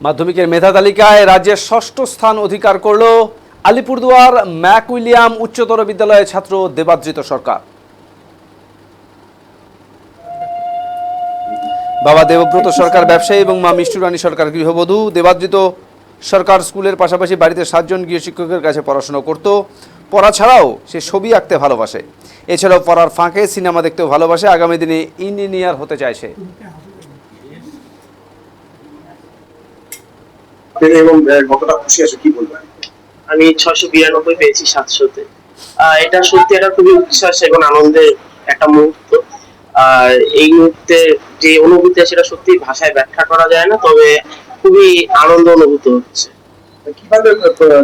মাধ্যমিকের মেধা তালিকায় রাজ্যের ষষ্ঠ স্থান অধিকার করল আলিপুরদুয়ার ম্যাক উইলিয়াম উচ্চতর বিদ্যালয়ের ছাত্র দেবাদ্রিত সরকার। বাবা দেবব্রত সরকার ব্যবসায়ী এবং মা মিষ্টু রানী সরকার গৃহবধূ। দেবাদ্রিত সরকার স্কুলের পাশাপাশি বাড়িতে 7 জন গৃহশিক্ষকের কাছে পড়াশোনা করত। পড়া ছাড়াও সে ছবি আঁকতে ভালোবাসে। এছাড়াও পড়ার ফাঁকে সিনেমা দেখতেও ভালোবাসে। আগামী দিনে ইঞ্জিনিয়ার হতে চায় সে। আমি 692 পেয়েছি 700-তে। এটা সত্যি একটা খুবই উচ্ছ্বাস এবং আনন্দের একটা মুহূর্ত। আর এই মুহূর্তে যে অনুভূতি সেটা সত্যি ভাষায় ব্যাখ্যা করা যায় না, তবে খুবই আনন্দ অনুভূত হচ্ছে। কিভাবে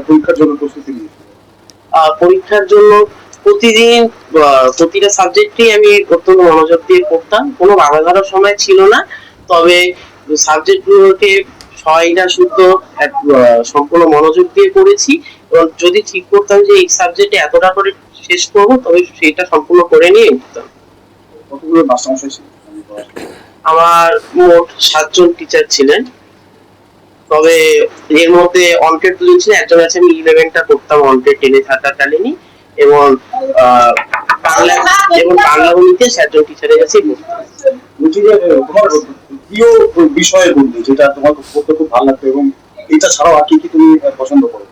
পরীক্ষার জন্য প্রস্তুতি নিয়েছো? পরীক্ষার জন্য প্রতিদিন প্রতিটা সাবজেক্টই আমি অত্যন্ত মনোযোগ দিয়ে পড়তাম। কোনো বাধা ধরার সময় ছিল না, তবে সাবজেক্টগুলোকে ছয়টা শুদ্ধ সম্পূর্ণ মনোযোগ দিয়ে পড়েছি এবং যদি ঠিক করতাম যে এই সাবজেক্টে এতটা করে শেষ করবো, তবে সেটা সম্পূর্ণ করে নিয়ে উঠতাম। কতগুলো মাস্টারমশাই ছিল? আমার মোট 7 জন টিচার ছিলেন, তবে এর মধ্যে অঙ্কের 2 জন ছিলেন। একজন আছে, আমি 11টা করতাম অঙ্কের 10-এ থাকাকালীনই, এবং বাংলা গণিতে 7 জন টিচারের কাছেই পড়তাম। বলছি যে তোমার প্রিয় বিষয় কোনটি, যেটা তোমার পড়তে খুব ভালো লাগতো, এবং এটা ছাড়াও আর কি কি তুমি পছন্দ করো?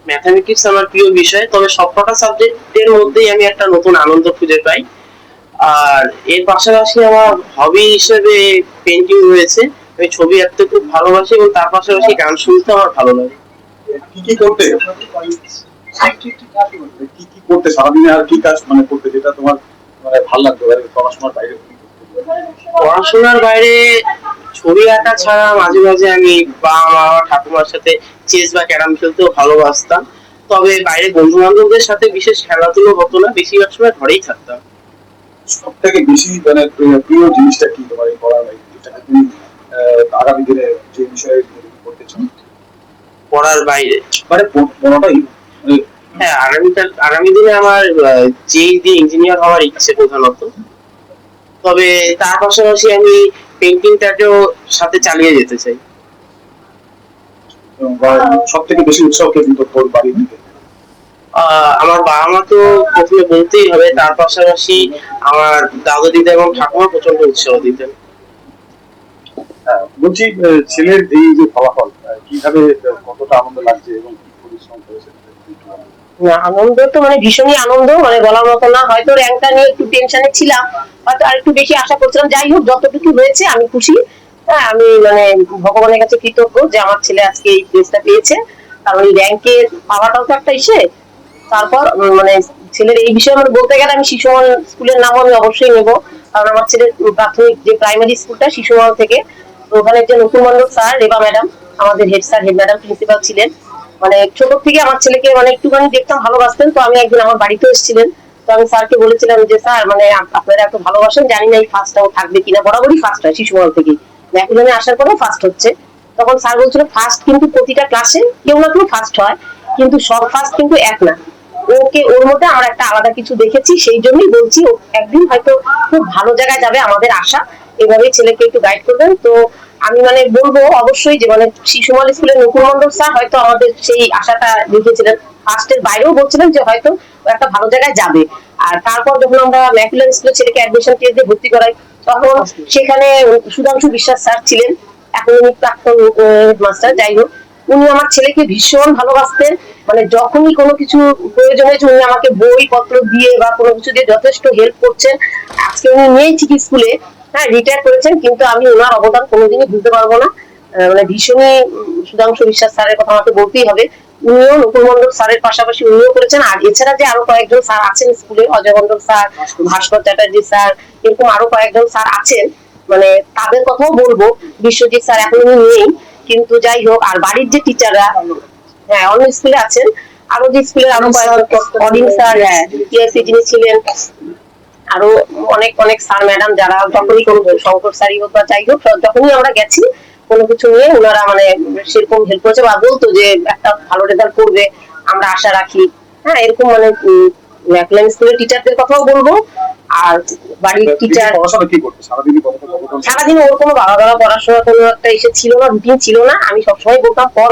ম্যাথমেটিক্স আমার প্রিয় বিষয়, তবে সবকটা সাবজেক্টের মধ্যেই আমি একটা নতুন আনন্দ খুঁজে পাই। আর এর পাশাপাশি আমার হবি হিসেবে পেন্টিং রয়েছে। আমি ছবি আঁকতে খুব ভালোবাসি এবং তার পাশাপাশি গান শুনতে আমার ভালো লাগে। কি কি করতে কি কি করতে সারাদিনে, আর কি কাজ করতে যেটা তোমার ভালো লাগতো পড়াশোনার বাইরে? পড়াশোনার বাইরে ছবি আঁকা ছাড়া মাঝে মাঝে আমি মা ঠাকুমার সাথে চেস বা ক্যারাম খেলতেও ভালোবাসতাম। তবে বাইরে বন্ধু বান্ধবদের সাথে বিশেষ খেলাধুলো হতো না, বেশিরভাগ সময় ঘরেই থাকতাম। সব থেকে বেশি প্রিয় জিনিসটা কি তোমার এই পড়ার বাইরে, যেটাকে তুমি আগামী দিনে যে বিষয়ে করতে চাও? পড়ার বাইরে পড়াটাই হ্যাঁ, আগামী দিনে আমার জেই দিয়ে ইঞ্জিনিয়ার হওয়ার ইচ্ছে প্রধানত। তবে তার পাশাপাশি আমি পেন্টিংটাকেও সাথে চালিয়ে যেতে চাই। সব থেকে বেশি উৎসাহ কে দিত তোর বাড়ি থেকে? আমার বাবা মা তো প্রথমে বলতেই হবে, তার পাশাপাশি আমার দাদু দিদা এবং ঠাকুমা প্রচন্ড উৎসাহ দিতেন। বলছি, ছেলের এই যে ফলাফল কিভাবে, কতটা আনন্দ লাগছে এবং কি পরিশ্রম করেছে? আনন্দ তো ভীষণই আনন্দ, বলার মতো না। হয়তো র্যাঙ্কটা নিয়ে একটু টেনশনে ছিলাম, হয়তো আর একটু বেশি আশা করছিলাম। যাই হোক, যতটুকু হয়েছে আমি খুশি। হ্যাঁ, আমি ভগবানের কাছে কৃতজ্ঞ যে আমার ছেলে আজকে এই প্লেসটা পেয়েছে। কারণ এই র্যাঙ্কে পাওয়াটাও তো একটা ইসে। তারপর ছেলের এই বিষয়ে বলতে গেলে আমি শিশুমন স্কুলের নাম আমি অবশ্যই নেব। কারণ আমার ছেলের প্রাথমিক যে প্রাইমারি স্কুলটা শিশুমন থেকে, ওখানে যে নতুন মন্ডল স্যার, রেবা ম্যাডাম, আমাদের head sir, head madam, principal ছিলেন। ছোট থেকে আমার ছেলেকে একটুখানি দেখতাম, ভালোবাসতেন। তো আমি একদিন আমার বাড়িতে এসেছিলেন, তো আমি স্যারকে বলেছিলাম যে স্যার আপনারা এত ভালোবাসেন, জানি না এই ফার্স্টটাও থাকবে কিনা। বরাবরই ফার্স্ট হয় শিশুমন থেকে, ম্যাকুজনে আসার পরেও ফার্স্ট হচ্ছে। তখন স্যার বলছিল ফার্স্ট কিন্তু প্রতিটা ক্লাসে কেউ না কেউ ফার্স্ট হয়, কিন্তু সব ফার্স্ট কিন্তু এক না। ওর মধ্যে আমরা একটা আলাদা কিছু দেখেছি, সেই জন্যই বলছি ও একদিন হয়তো খুব ভালো জায়গায় যাবে। আমাদের আশা এভাবেই ছেলেকে একটু গাইড করবেন। তো আমি বলবো অবশ্যই যে শিশুমল স্কুলের নকুল মন্ডল স্যার হয়তো আমাদের সেই আশাটা রেখেছিলেন। ফার্স্টের বাইরেও বলছিলেন যে হয়তো একটা ভালো জায়গায় যাবে। আর তারপর যখন আমরা ম্যাকুলার স্কুলে ছেলেকে অ্যাডমিশন দিয়ে ভর্তি করাই, তখন সেখানে সুধাংশু বিশ্বাস স্যার ছিলেন, এখন উনি প্রাক্তন হেডমাস্টার। যাই হোক, উনি আমার ছেলেকে ভীষণ ভালোবাসতেন। যখনই কোনো কিছু প্রয়োজন হয়েছে উনি আমাকে বই পত্র দিয়ে বা কোনো কিছু দিয়ে যথেষ্ট হেল্প করছেন। আজকে উনি নেই ঠিক স্কুলে, হ্যাঁ রিটায়ার করেছেন, কিন্তু আমি ওনার অবদান কোনোদিনই ভুলতে পারবো না। ভীষণই সুধাংশু বিশ্বাস স্যারের কথা আমাকে বলতেই হবে। উনিও নকুল মন্ডল স্যারের পাশাপাশি উনিও করেছেন। আর এছাড়া যে আরো কয়েকজন স্যার আছেন স্কুলে, অজয় মন্ডল স্যার, ভাস্কর চ্যাটার্জি স্যার, এরকম আরো কয়েকজন স্যার আছেন, তাদের কথাও বলবো। বিশ্বজিৎ স্যার এখন উনি নেই, কিন্তু যাই হোক। আর বাড়ির যে টিচাররা, হ্যাঁ অন্য স্কুলে আছেন, আরো যে স্কুলের আরো অডিন স্যার, হ্যাঁ টিআরসি যিনি ছিলেন, আরো অনেক অনেক স্যার ম্যাডাম, যারা যখনই কোনো শঙ্কর স্যারই হোক বা যাই হোক, যখনই আমরা গেছি কোনো কিছু নিয়ে ওনারা সেরকম হেল্প করেছে বা বলতো যে একটা ভালো রেজাল্ট করবে, আমরা আশা রাখি। হ্যাঁ, এরকম ম্যাকলাইন স্কুলের টিচারদের কথাও বলবো। আর বাড়ির টিচার পড়াশোনা কি করতে সারাদিনই কতক্ষণ সারাদিন ওর কোনো বাবা বাবা পড়াশোনা কোনো একটা এসে ছিল না, রুটিন ছিল না। আমি সবসময় বলতাম পর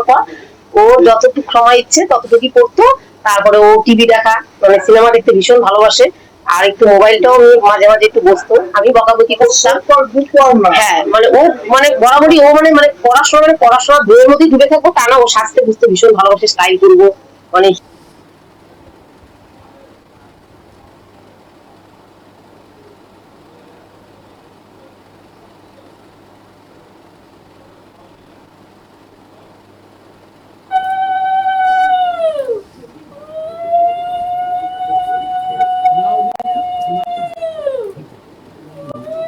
ওর যতটুকু সময় ইচ্ছে ততটুকুই পড়তো। তারপরে ও টিভি দেখা মানে সিনেমা দেখতে ভীষণ ভালোবাসে, আর একটু মোবাইলটাও মাঝে মাঝে একটু বসতো, আমি বকাবকি করতাম। হ্যাঁ মানে ও মানে বরাবরই ও মানে পড়াশোনা বইয়ের মধ্যেই ডুবে থাকবো তা না, ও স্বাস্থ্য বুঝতে ভীষণ ভালোবাসে, স্টাইল করবো মানে